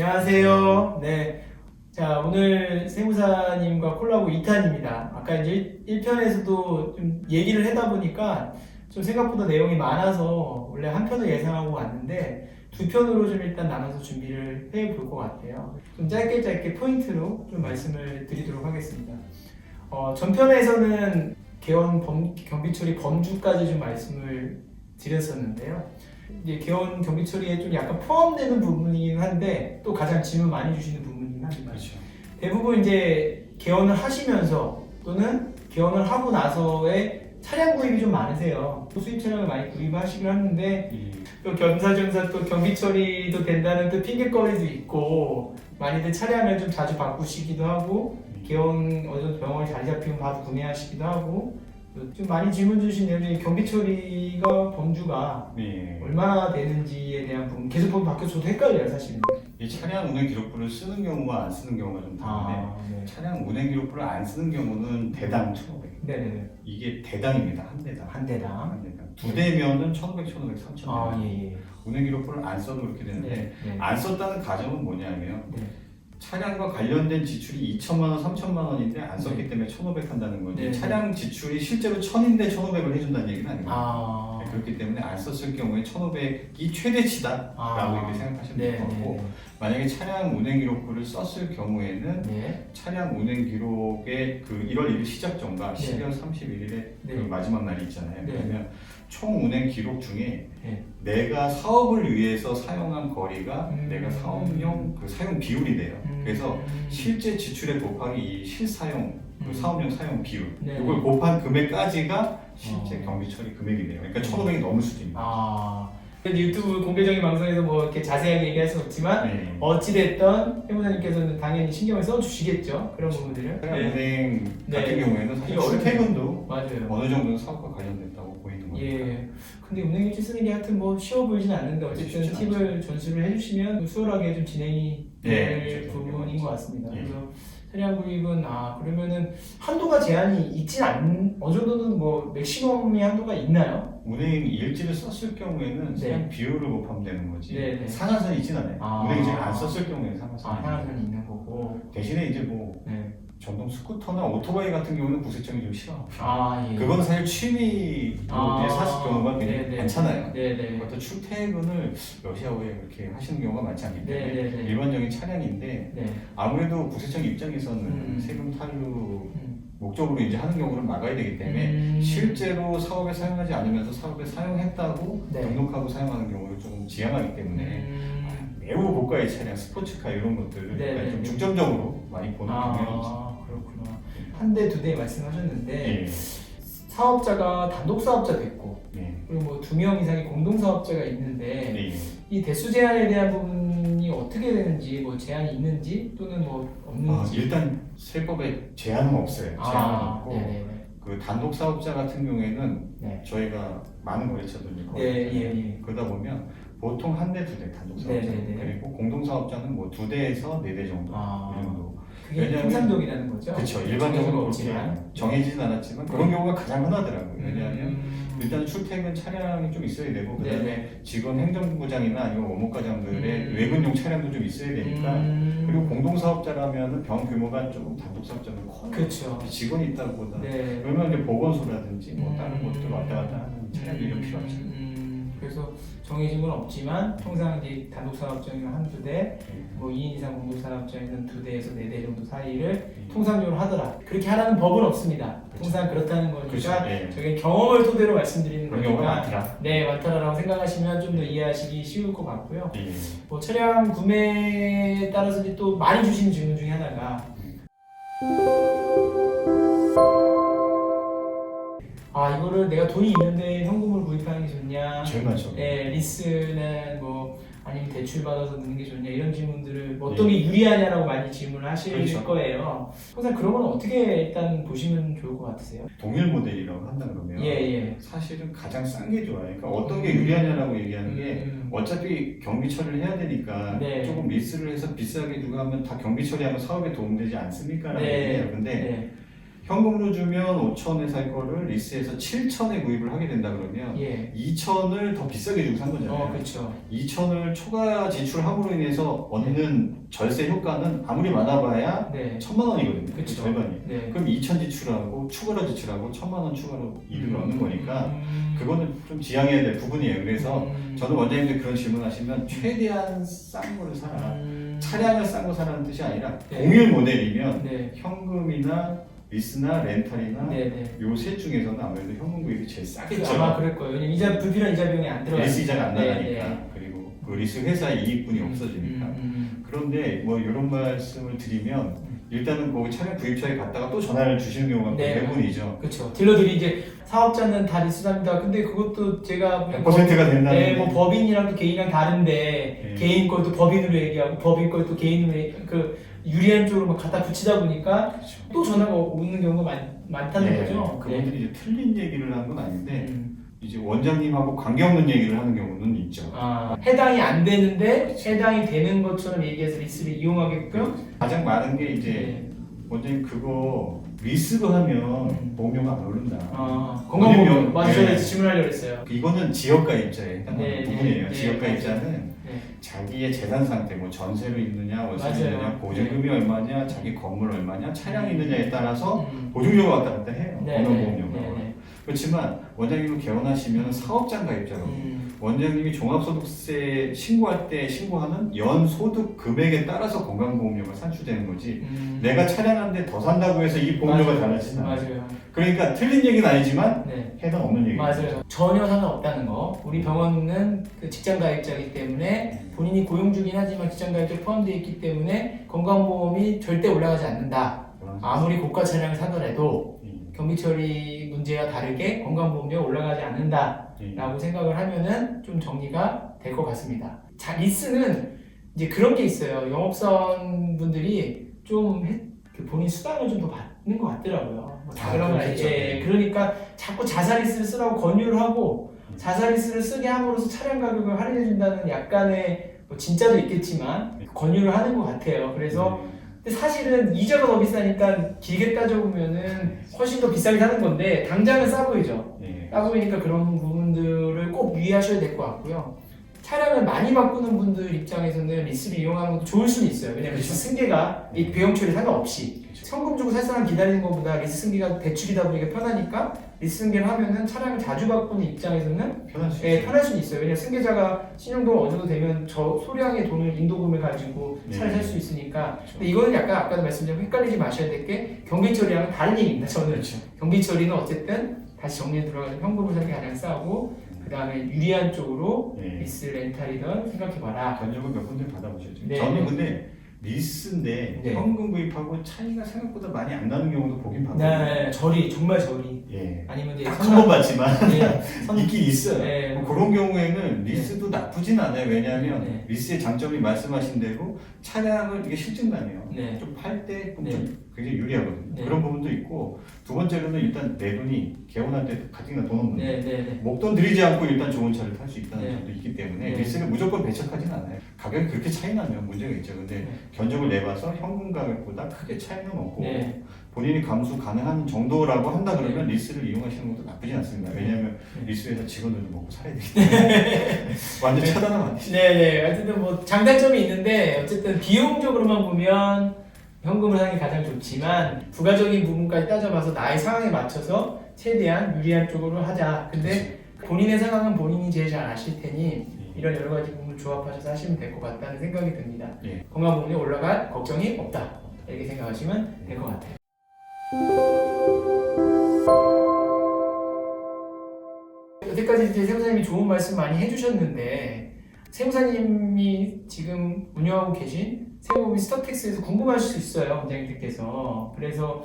안녕하세요. 네. 자, 오늘 세무사님과 콜라보 2탄입니다. 아까 이제 1편에서도 좀 얘기를 하다 보니까 좀 생각보다 내용이 많아서 원래 한 편을 예상하고 왔는데 두 편으로 좀 일단 나눠서 준비를 해 볼 것 같아요. 좀 짧게 포인트로 좀 말씀을 드리도록 하겠습니다. 전편에서는 경비처리 범주까지 좀 말씀을 드렸었는데요. 이제 개원 경비 처리에 좀 약간 포함되는 부분이긴 한데 또 가장 질문 많이 주시는 부분이긴 합니다. 그렇죠. 대부분 이제 개원을 하시면서 또는 개원을 하고 나서의 차량 구입이 좀 많으세요. 수입 차량을 많이 구입하시긴 하는데 또 겸사겸사 또 경비 처리도 된다는 또 핑계거리도 있고 많이들 차량을 좀 자주 바꾸시기도 하고 개원 어느 정도 병원이 자리 잡히면 바로 구매하시기도 하고 좀 많이 질문 주신 내용이 경비 처리가 범주가 얼마나 되는지에 대한 부분 계속 보면 바뀌어서 저도 헷갈려요 사실은. 이 차량 운행 기록부를 쓰는 경우와 안 쓰는 경우가 좀 다른데 차량 운행 기록부를 안 쓰는 경우는 대당 1,500. 네네. 이게 대당입니다. 한 대당. 한 대당. 한 대당. 두 대면은 1,500, 1,500, 3,000. 예. 운행 기록부를 안 써도 그렇게 되는데 안 썼다는 가정은 뭐냐면 네. 차량과 관련된 지출이 2천만 원, 3천만 원인데 안 썼기 때문에 1,500 한다는 거지. 네. 차량 지출이 실제로 1,000인데 1,500을 해준다는 얘기는 아니에요. 네, 그렇기 때문에 안 썼을 경우에 1,500이 최대치다라고 이렇게 생각하시면 될 것 같고, 만약에 차량 운행 기록부를 썼을 경우에는 차량 운행 기록의 그 1월 1일 시작 전과 12월 31일에 그 마지막 날이 있잖아요. 그러면 총 운행 기록 중에 내가 사업을 위해서 사용한 거리가 내가 사업용 그 사용 비율이 돼요. 그래서 실제 지출에 곱하기 이 실사용 그 사업용 사용 비율 이걸 곱한 금액까지가 실제 경비 처리 금액이네요. 그러니까 1,500이 넘을 수도 있는. 유튜브 공개적인 방송에서 뭐 이렇게 자세하게 얘기할 수 없지만 어찌됐든 세무사님께서는 당연히 신경을 써주시겠죠. 그런 부분들을. 차량 운행 같은 경우에는 사실 출퇴근도 어느 정도는 사업과 관련됐다고 보이는 거예요. 근데 운행일지 쓰는 게 하여튼 뭐 쉬워 보이진 않는데 어쨌든 팁을 전수를 해주시면 수월하게 좀 진행이 될 부분인 것 같습니다. 그래서 차량 구입은 그러면은 한도가 제한이 있진 어느 정도는 뭐 맥시멈이 한도가 있나요? 운행 일지를 썼을 경우에는 그냥 비율을 곱하면 되는 거지. 상한선이 있진 않아요. 운행 일지를 안 썼을 경우에는 상한선이 있는 거고. 대신에 이제 뭐 전동 스쿠터나 오토바이 같은 경우는 구세청이 좀 싫어하고. 그건 사실 취미로 사실 경우가 굉장히 많잖아요. 그것도 출퇴근을 러시아어에 그렇게 하시는 경우가 많지 않기 때문에 일반적인 차량인데 아무래도 구세청 입장에서는 세금 탈루 목적으로 이제 하는 경우를 막아야 되기 때문에 실제로 사업에 사용하지 않으면서 사업에 사용했다고 등록하고 사용하는 경우를 조금 지양하기 때문에 매우 고가의 차량, 스포츠카 이런 것들을 좀 중점적으로 많이 보는 경향이 있습니다. 그렇구나. 한 대, 두 대 말씀하셨는데 사업자가 단독 사업자도 있고 그리고 뭐 2명 이상의 공동 사업자가 있는데 이 대수 제한에 대한 부분이 어떻게 되는지 뭐 제한이 있는지 또는 뭐 없는지. 일단 세법에 제한은 없어요. 제한은 없고 그 단독 사업자 같은 경우에는 저희가 많은 거래처들이 그러다 보면 보통 한 대, 두 대 단독 사업자 그리고 공동 사업자는 뭐 2대에서 4대 정도 이 정도. 그게 통상적이라는 거죠? 그렇죠. 일반적으로 그렇게 정해지진 않았지만 그런 경우가 가장 흔하더라고요. 왜냐하면 일단 출퇴근 차량이 좀 있어야 되고 그다음에 직원 행정부장이나 아니면 원목과장들의 외근용 차량도 좀 있어야 되니까 그리고 공동사업자라면 병 규모가 조금 단독사업자는 커요. 그렇죠. 직원이 있다고 보다 그러면 이제 보건소라든지 뭐 다른 곳들 왔다 갔다 하는 차량이 좀 필요하죠. 그래서 정해진 건 없지만 통상 이제 단독 사업장이면 한두 대, 뭐 2인 이상 공동 사업장에는 2대에서 4대 정도 사이를 통상적으로 하더라. 그렇게 하라는 법은 없습니다. 통상 그렇다는 거니까 저희 경험을 토대로 말씀드리는 거니까 많다라고 생각하시면 좀 더 이해하시기 쉬울 것 같고요. 뭐 차량 구매에 따라서 또 많이 주시는 질문 중에 하나가 이거를 내가 돈이 있는데 현금으로 구입하는 게 좋냐? 제일 많죠. 리스는 뭐 아니면 대출 받아서 넣는 게 좋냐 이런 질문들을 어떤 게 유리하냐라고 많이 질문을 하실 거예요. 항상 그런 건 어떻게 일단 보시면 좋을 것 같으세요? 동일 모델이라고 한다 그러면 사실은 가장 싼 게 좋아요. 그러니까 어떤 게 유리하냐라고 얘기하는 게 어차피 경비 처리를 해야 되니까 조금 리스를 해서 비싸게 주고 하면 다 경비 처리하면 사업에 도움되지 않습니까? 라고 얘기해요. 근데 현금으로 주면 5천에 살 거를 리스에서 7천에 구입을 하게 된다 그러면 2천을 더 비싸게 주고 산 거잖아요. 그렇죠. 2천을 초과 지출함으로 인해서 얻는 절세 효과는 아무리 많아봐야 1,000만 원이거든요. 그 절반이. 그럼 2천 지출하고 추가로 지출하고 1,000만 원 추가로 이득을 얻는 거니까 그거는 좀 지양해야 될 부분이에요. 그래서 저는 원장님들 그런 질문하시면 최대한 싼 거를 사라. 차량을 싼 거 사라는 뜻이 아니라 동일 모델이면 현금이나 리스나 렌탈이나 요 셋 중에서는 아무래도 현금 구입이 제일 싸겠죠. 아마 그럴 거예요. 왜냐면 불필요한 이자 비용이 안 들어가요. 리스 이자가 안 나가니까. 그리고 그 리스 회사의 이익분이 없어지니까. 그런데 뭐 이런 말씀을 드리면 일단은 그 차량 구입처에 갔다가 또 전화를 주시는 경우가 대부분이죠. 그렇죠. 딜러들이 이제 사업자는 다 리스납니다. 근데 그것도 제가 100%가 된다는. 뭐 법인이랑 또 개인이랑 다른데 개인 것도 법인으로 얘기하고 법인 것도 개인으로 유리한 쪽으로 막 갖다 붙이다 보니까 또 전화가 오는 경우가 많다는 거죠. 그분들이 이제 틀린 얘기를 한 건 아닌데 이제 원장님하고 관계없는 얘기를 하는 경우는 있죠. 해당이 안 되는데 해당이 되는 것처럼 얘기해서 리스를 이용하게끔 가장 많은 게 이제 원장님 그거 리스로 하면 보험료가 안 오른다. 건강보험 맞아요. 질문하려고 했어요. 이거는 지역가입자에 해당하는 부분이에요. 지역가입자는 네. 자기의 재산 상태, 뭐 전세로 있느냐, 월세로 있느냐, 보증금이 얼마냐, 자기 건물 얼마냐, 차량이 있느냐에 따라서 보증료가 왔다 갔다 해요. 건강보험료가. 그렇지만 원장님을 개원하시면 사업장 가입자라고 원장님이 종합소득세 신고할 때 신고하는 연소득 금액에 따라서 건강보험료가 산출되는 거지 내가 차량 한 대 더 산다고 해서 이 보험료가 달라지진 않아요. 그러니까 틀린 얘기는 아니지만 해당 없는 얘기예요. 맞아요. 전혀 상관없다는 거. 우리 병원은 그 직장 가입자이기 때문에 본인이 고용주긴 하지만 직장 가입자 포함되어 있기 때문에 건강보험이 절대 올라가지 않는다. 아무리 고가 차량을 사더라도 경비처리 문제와 다르게 건강보험료가 올라가지 않는다라고 생각을 하면은 좀 정리가 될 것 같습니다. 자, 리스는 이제 그런 게 있어요. 영업사원 분들이 좀 본인 수당을 좀 더 받는 것 같더라고요. 다 그런 건 아니죠. 그러니까 자꾸 자사리스를 쓰라고 권유를 하고 자사리스를 쓰게 함으로써 차량 가격을 할인해준다는 약간의 뭐 진짜도 있겠지만 권유를 하는 것 같아요. 그래서 근데 사실은 이자가 더 비싸니까 길게 따져보면은 훨씬 더 비싸게 사는 건데 당장은 싸 보이죠. 싸 보이니까 그런 부분들을 꼭 유의하셔야 될 것 같고요. 차량을 많이 바꾸는 분들 입장에서는 리스를 이용하는 것도 좋을 수는 있어요. 왜냐면 리스 승계가 이 비용 처리 상관없이 현금 주고 살 사람 기다리는 것보다 리스 승계가 대출이다 보니까 편하니까 리스 승계를 하면은 차량을 자주 바꾸는 입장에서는 편할 수는 있어요. 왜냐면 승계자가 신용도가 어느 정도 되면 저 소량의 돈을 인도금을 가지고 차를 살 수 있으니까. 근데 이거는 약간 아까도 말씀드린 헷갈리지 마셔야 될 게 경비처리랑은 다른 얘기입니다. 저는 경비처리는 어쨌든 다시 정리에 들어가서 현금을 사는 게 가장 싸고 그 다음에 유리한 쪽으로 리스 렌탈이든 생각해봐라. 견적을 몇 군데 받아보셨죠? 저는 근데 리스인데 현금 구입하고 차이가 생각보다 많이 안 나는 경우도 보긴 봤거든요. 정말 저리. 아니면 이제 한번 봤지만 있긴 있어요. 뭐 그런 경우에는 리스도 나쁘진 않아요. 왜냐하면 리스의 장점이 말씀하신 대로 차량을 이게 실증나네요. 좀 팔 때 좀 굉장히 유리하거든요. 그런 부분도 있고 두 번째로는 일단 내 돈이 개원할 때 가뜩이나 돈 없는데 목돈 들이지 않고 일단 좋은 차를 탈 수 있다는 점도 있기 때문에 리스를 무조건 배척하진 않아요. 가격이 그렇게 차이 나면 문제가 있죠. 근데 견적을 내봐서 현금 가격보다 크게 차이는 없고 본인이 감수 가능한 정도라고 한다 그러면 리스를 이용하시는 것도 나쁘지 않습니다. 왜냐하면 리스에서 직원들도 먹고 살아야 되기 때문에 완전 차단하면 안 되죠. 어쨌든 뭐 장단점이 있는데 어쨌든 비용적으로만 보면 현금을 사는 게 가장 좋지만 부가적인 부분까지 따져봐서 나의 상황에 맞춰서 최대한 유리한 쪽으로 하자. 근데 본인의 상황은 본인이 제일 잘 아실 테니 이런 여러 가지 부분을 조합하셔서 하시면 될 것 같다는 생각이 듭니다. 건강보험이 올라갈 걱정이 없다. 이렇게 생각하시면 될 것 같아요. 여태까지 이제 세무사님이 좋은 말씀 많이 해주셨는데 세무사님이 지금 운영하고 계신 세무법인 스타텍스에서 궁금하실 수 있어요, 원장님들께서. 그래서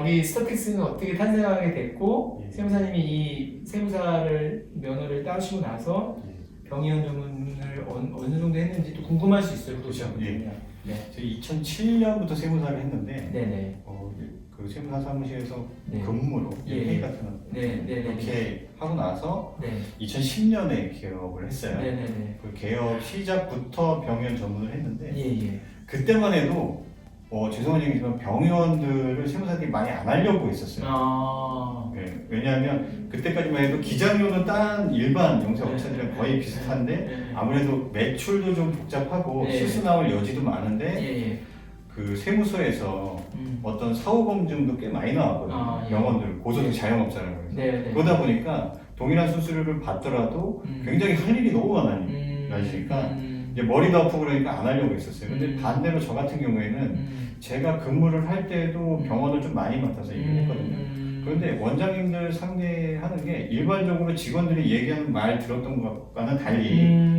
우리 스타텍스는 어떻게 탄생하게 됐고 세무사님이 이 세무사를 면허를 따시고 나서 병의원조문을 어느 정도 했는지 또 궁금할 수 있어요, 구독자분들이. 저희 2007년부터 세무사를 했는데 그 세무사 사무실에서 근무로 회의 같은 거 이렇게 하고 나서 2010년에 개업을 했어요. 그 개업 시작부터 병원 전문을 했는데 그때만 해도 죄송한 얘기지만 병의원들을 세무사들이 많이 안 하려고 했었어요. 네, 왜냐하면 그때까지만 해도 기장료는 다른 일반 영세업체들이랑 거의 비슷한데 아무래도 매출도 좀 복잡하고 실수 나올 여지도 많은데 그 세무서에서 어떤 사후 검증도 꽤 많이 나왔거든요. 병원들 고소득 자영업자라고 해서 그러다 보니까 동일한 수수료를 받더라도 굉장히 할 일이 너무 많아지니까 이제 머리도 아프고 그러니까 안 하려고 했었어요. 근데 반대로 저 같은 경우에는 제가 근무를 할 때도 병원을 좀 많이 맡아서 일을 했거든요. 그런데 원장님들 상대하는 게 일반적으로 직원들이 얘기하는 말 들었던 것과는 달리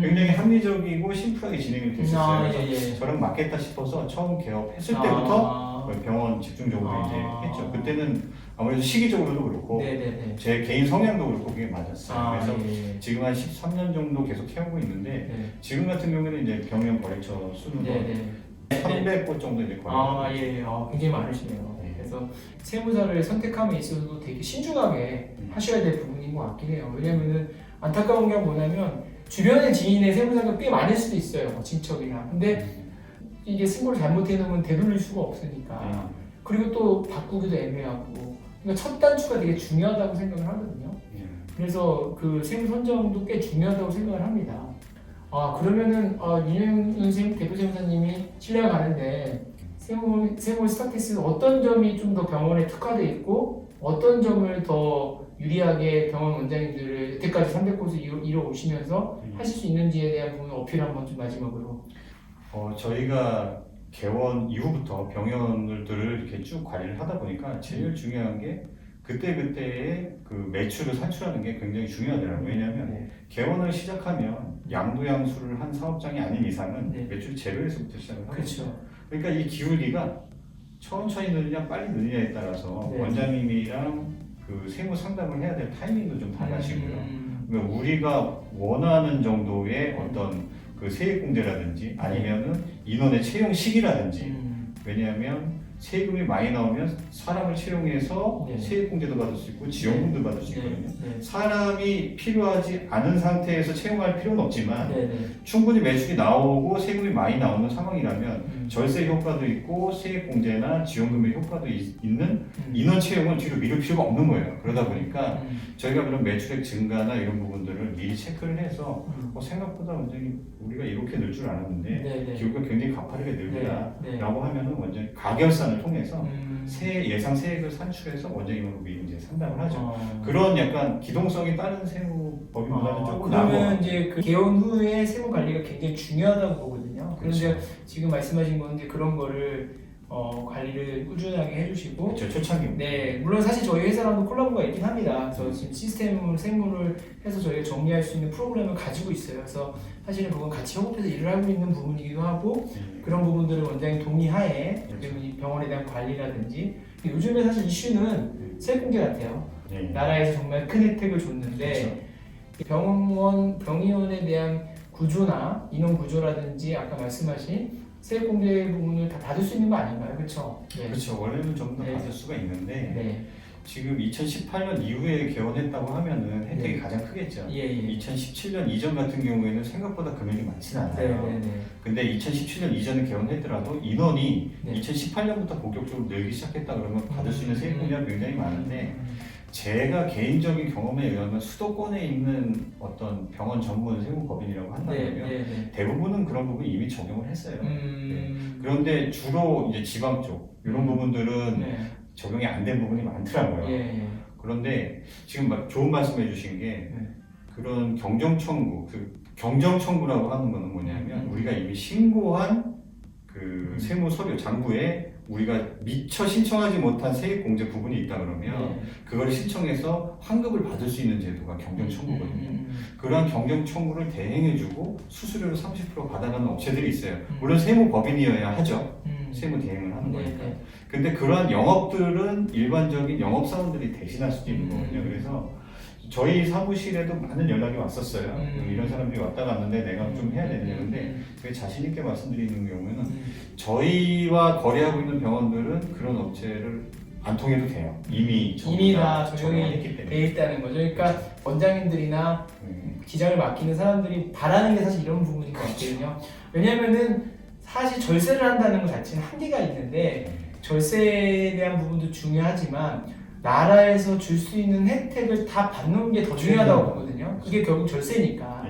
굉장히 합리적이고 심플하게 진행이 됐었어요. 그래서 저랑 맞겠다 싶어서 처음 개업했을 때부터 병원 집중적으로 이제 했죠. 그때는 아무래도 시기적으로도 그렇고 제 개인 성향도 그렇고 그게 맞았어요. 그래서 지금 한 13년 정도 계속 해오고 있는데 지금 같은 경우에는 이제 병원 거래처 수는 300곳 정도 이제 거래하고 굉장히 많으시네요. 그래서 세무사를 선택함에 있어서도 되게 신중하게 하셔야 될 부분인 것 같긴 해요. 왜냐면은 안타까운 게 뭐냐면 주변의 지인의 세무사가 꽤 많을 수도 있어요. 친척이나. 근데 이게 승부를 잘못해 놓으면 되돌릴 수가 없으니까. 그리고 또 바꾸기도 애매하고. 그러니까 첫 단추가 되게 중요하다고 생각을 하거든요. 그래서 그 세무 선정도 꽤 중요하다고 생각을 합니다. 그러면은 윤영 대표 세무사님이 신뢰가 가는데 세무 스타티스 어떤 점이 좀 더 병원에 특화되어 있고 어떤 점을 더 유리하게 병원 원장님들을 여태까지 300곳을 이뤄오시면서 하실 수 있는지에 대한 부분 어필 한번 좀 마지막으로. 저희가 개원 이후부터 병원들을 이렇게 쭉 관리를 하다 보니까 제일 중요한 게 그때그때의 그 매출을 산출하는 게 굉장히 중요하더라고요. 왜냐하면 개원을 시작하면 양도양수를 한 사업장이 아닌 이상은 매출 제로에서부터 시작을 하거든요. 그렇죠. 그러니까 이 기울기가 천천히 느느냐 빨리 느느냐에 따라서 원장님이랑 그 세무 상담을 해야 될 타이밍도 좀 달라지고요. 그러니까 우리가 원하는 정도의 어떤 그 세액공제라든지 아니면은 인원의 채용 시기라든지 왜냐하면 세금이 많이 나오면 사람을 채용해서 세액공제도 받을 수 있고 지원금도 받을 수 있거든요. 사람이 필요하지 않은 상태에서 채용할 필요는 없지만 충분히 매출이 나오고 세금이 많이 나오는 상황이라면 절세 효과도 있고 세액공제나 지원금의 효과도 있는 인원 채용을 뒤로 미룰 필요가 없는 거예요. 그러다 보니까 저희가 그런 매출액 증가나 이런 부분들을 미리 체크를 해서 생각보다 완전히 우리가 이렇게 늘 줄 알았는데 기울기가 굉장히 가파르게 늘더라라고 하면은 완전히 가결산을 통해서 예상 세액을 산출해서 원장님하고 미리 이제 상담을 하죠. 그런 약간 기동성이 다른 세무법인보다는 조금 그러면 이제 그 개원 후에 세무 관리가 굉장히 중요하다고 보거든요. 그런데 지금 말씀하신 건데 그런 거를 관리를 꾸준하게 해주시고 그렇죠. 초창기. 물론 사실 저희 회사랑도 콜라보가 있긴 합니다. 그래서 지금 시스템을 세무를 해서 저희가 정리할 수 있는 프로그램을 가지고 있어요. 그래서 사실은 그건 같이 협업해서 일을 하고 있는 부분이기도 하고 그런 부분들을 원장님 동의하에 그리고 이 병원에 대한 관리라든지 요즘에 사실 이슈는 세액공제 같아요. 나라에서 정말 큰 혜택을 줬는데 병의원에 대한 구조나 인원 구조라든지 아까 말씀하신 세액공제 부분을 다 받을 수 있는 거 아닌가요? 그렇죠? 그렇죠. 원래는 전부 다 받을 수가 있는데 지금 2018년 이후에 개원했다고 하면은 혜택이 가장 크겠죠. 2017년 이전 같은 경우에는 생각보다 금액이 많지는 않아요. 근데 2017년 이전에 개원했더라도 인원이 2018년부터 본격적으로 늘기 시작했다 그러면 받을 수 있는 세액공제가 굉장히 많은데 제가 개인적인 경험에 의하면 수도권에 있는 어떤 병원 전문 세무법인이라고 한다면 대부분은 그런 부분 이미 적용을 했어요. 그런데 주로 이제 지방 쪽 이런 부분들은 적용이 안 된 부분이 많더라고요. 그런데 지금 좋은 말씀해 주신 게 그런 경정청구, 경정청구라고 하는 거는 뭐냐면 우리가 이미 신고한 그 세무 서류 장부에 우리가 미처 신청하지 못한 세액공제 부분이 있다 그러면 그걸 신청해서 환급을 받을 수 있는 제도가 경정청구거든요. 그러한 경정청구를 대행해주고 수수료를 30% 받아가는 업체들이 있어요. 물론 세무법인이어야 하죠. 세무 대행을 하는 거니까. 근데 그러한 영업들은 일반적인 영업사원들이 대신할 수도 있는 거거든요. 그래서 저희 사무실에도 많은 연락이 왔었어요. 이런 사람들이 왔다 갔는데 내가 좀 해야 되는데 되게 자신 있게 말씀드리는 경우에는 저희와 거래하고 있는 병원들은 그런 업체를 안 통해도 돼요. 이미 다 적용이 돼 있다는 거죠. 그러니까 원장님들이나 기장을 맡기는 사람들이 바라는 게 사실 이런 부분인 것 같거든요. 왜냐면은 사실 절세를 한다는 것 자체는 한계가 있는데 절세에 대한 부분도 중요하지만 나라에서 줄 수 있는 혜택을 다 받는 게 더 중요하다고 보거든요. 그게 결국 절세니까.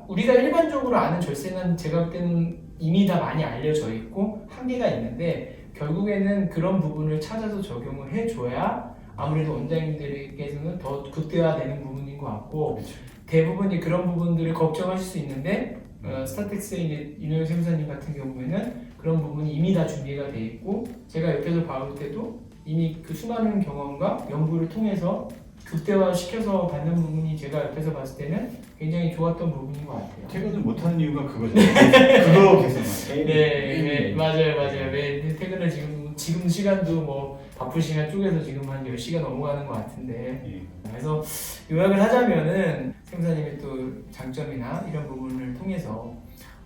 우리가 일반적으로 아는 절세는 제가 볼 때는 이미 다 많이 알려져 있고 한계가 있는데 결국에는 그런 부분을 찾아서 적용을 해줘야 아무래도 원장님들께서는 더 극대화되는 부분인 것 같고 그렇죠. 대부분 그런 부분들을 걱정하실 수 있는데 스타텍스의 윤영희 세무사님 같은 경우에는 그런 부분이 이미 다 준비가 돼 있고 제가 옆에서 봐올 때도 이미 그 수많은 경험과 연구를 통해서 극대화시켜서 받는 부분이 제가 옆에서 봤을 때는 굉장히 좋았던 부분인 것 같아요. 퇴근을 못하는 이유가 그거죠. 그거 계속 네, 맞아요. 왜 퇴근을 지금 시간도 뭐 바쁜 시간 쪼개서 지금 한 10시가 넘어가는 것 같은데 그래서 요약을 하자면은 세무사님의 또 장점이나 이런 부분을 통해서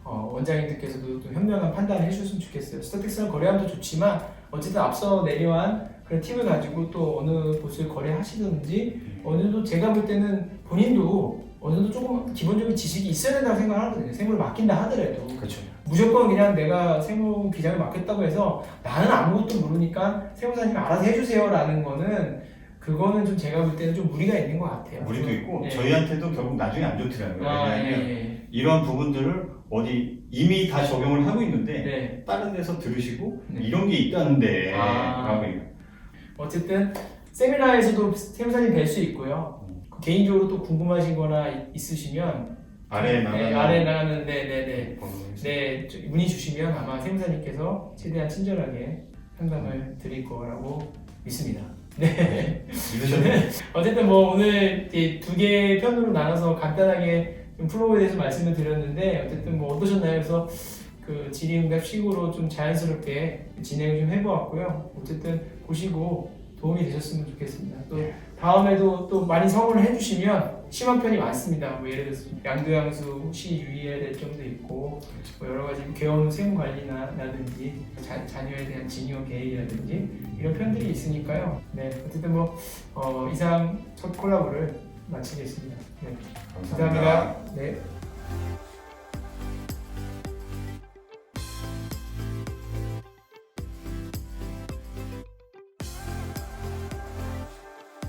원장님들께서도 또 현명한 판단을 해주셨으면 좋겠어요. 스타텍스랑 거래하면 좋지만 어쨌든 앞서 내려한 그런 팁을 가지고 또 어느 곳을 거래하시든지 어느 정도 제가 볼 때는 본인도 어느 정도 조금 기본적인 지식이 있어야 된다고 생각하거든요. 세무를 맡긴다 하더라도 그렇죠. 무조건 그냥 내가 세무 기장을 맡겼다고 해서 나는 아무것도 모르니까 세무사님 알아서 해주세요 라는 거는 그거는 좀 제가 볼 때는 좀 무리가 있는 것 같아요. 무리도 있고 저희한테도 결국 나중에 안 좋더라고요. 왜냐하면 이러한 부분들을 어디 이미 다 적용을 하고 있는데 다른 데서 들으시고 이런 게 있다는데 라고 어쨌든 세미나에서도 세무사님 뵐 수 있고요. 개인적으로 또 궁금하신 거나 있으시면 아래에 나가는 문의 주시면 아마 세무사님께서 최대한 친절하게 상담을 드릴 거라고 믿습니다. 네. 어쨌든 뭐 오늘 두 개 편으로 나눠서 간단하게 좀 플로우에 대해서 말씀을 드렸는데 어쨌든 뭐 어떠셨나요? 그래서 그 질의응답식으로 좀 자연스럽게 진행을 좀 해보았고요. 어쨌든 보시고 도움이 되셨으면 좋겠습니다. 또 다음에도 또 많이 성원을 해주시면 심한 편이 많습니다. 뭐 예를 들어서 양도양수 혹시 유의해야 될 점도 있고 뭐 여러 가지 개원 세무 관리라든지 자녀에 대한 증여 계획이라든지 이런 편들이 있으니까요. 네, 어쨌든 뭐 이상 첫 콜라보를 마치겠습니다. 네, 감사합니다. 네.